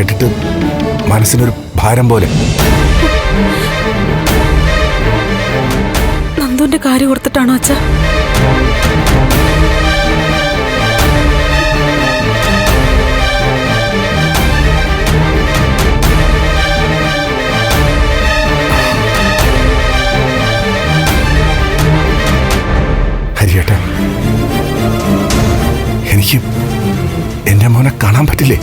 കേട്ടിട്ട് മനസ്സിനൊരു ഭാരം പോലെ. നന്ദുവിന്റെ കാര്യം ഓർത്തിട്ടാണോ അച്ഛാ? ഹരിയേട്ടാ, എനിക്ക് എന്റെ മോനെ കാണാൻ പറ്റില്ലേ?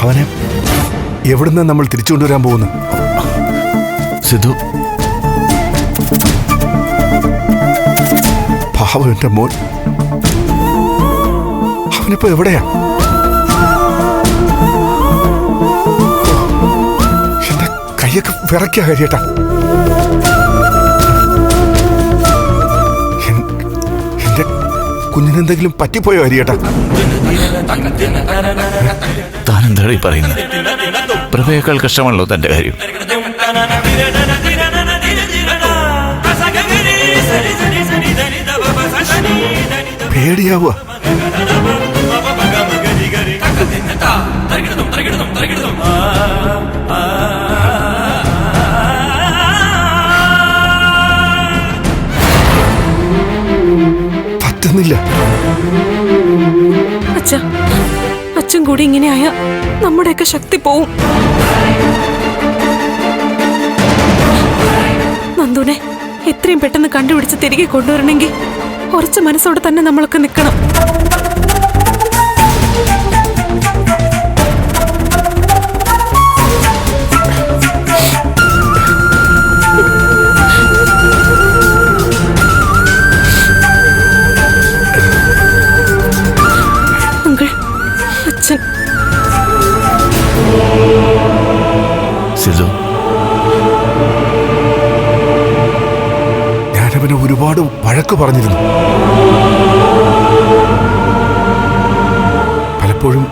അവനെ എവിടുന്ന് നമ്മൾ തിരിച്ചു കൊണ്ടുവരാൻ പോകുന്നു? സിധു, പാവം എന്റെ മോൻ. അവനിപ്പോ എവിടെയാ? എന്റെ കൈയൊക്കെ വിറയ്ക്കാ ഹരിയേട്ടാ. എന്റെ കുഞ്ഞിനെന്തെങ്കിലും പറ്റിപ്പോയോ ഹരിയേട്ടാ? താൻ എന്താണ് ഈ പറയുന്നത്? പ്രഭയേക്കാൾ കഷ്ടമാണല്ലോ തന്റെ കാര്യം. പേടിയാവുക. പറ്റുന്നില്ല. അച്ഛൻ കൂടി ഇങ്ങനെയായ നമ്മുടെയൊക്കെ ശക്തി പോവും. നന്ദുനെ എത്രയും പെട്ടെന്ന് കണ്ടുപിടിച്ച് തിരികെ കൊണ്ടുവരണമെങ്കിൽ ഉറച്ച മനസ്സോടെ തന്നെ നമ്മളൊക്കെ നിൽക്കണം. സിധു, ഞാനവനെ ഒരുപാട് വഴക്ക് പറഞ്ഞിരുന്നു. പലപ്പോഴും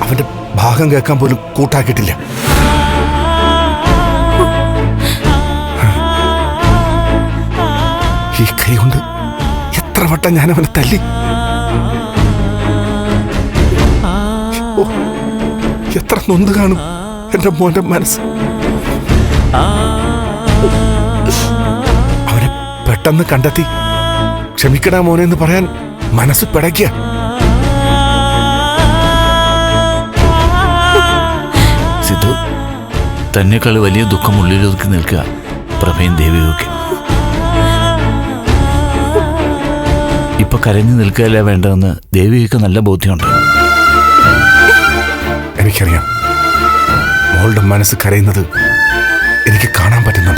അവന്റെ ഭാഗം കേൾക്കാൻ പോലും കൂട്ടാക്കിയിട്ടില്ല. ഈ കൈ കൊണ്ട് എത്ര വട്ടം ഞാനവനെ തല്ലി. എത്ര നൊന്ത് കാണും എന്റെ മോന്റെ മനസ്സ്. അവനെ പെട്ടെന്ന് കണ്ടെത്തി ക്ഷമിക്കടാ മോനെ എന്ന് പറയാൻ മനസ്സ് പിടയ്ക്കുക. സിധു, തന്നെക്കാൾ വലിയ ദുഃഖം ഉള്ളിലൊതുക്കി നിൽക്കുക പ്രഭയും ദേവിയൊക്കെ. ഇപ്പൊ കരഞ്ഞു നിൽക്കുകയല്ല വേണ്ടതെന്ന് ദേവിയൊക്കെ നല്ല ബോധ്യമുണ്ട്. എനിക്കറിയാം, മോളുടെ മനസ്സ് കരയുന്നത് എനിക്ക് കാണാൻ പറ്റുന്നുണ്ട്.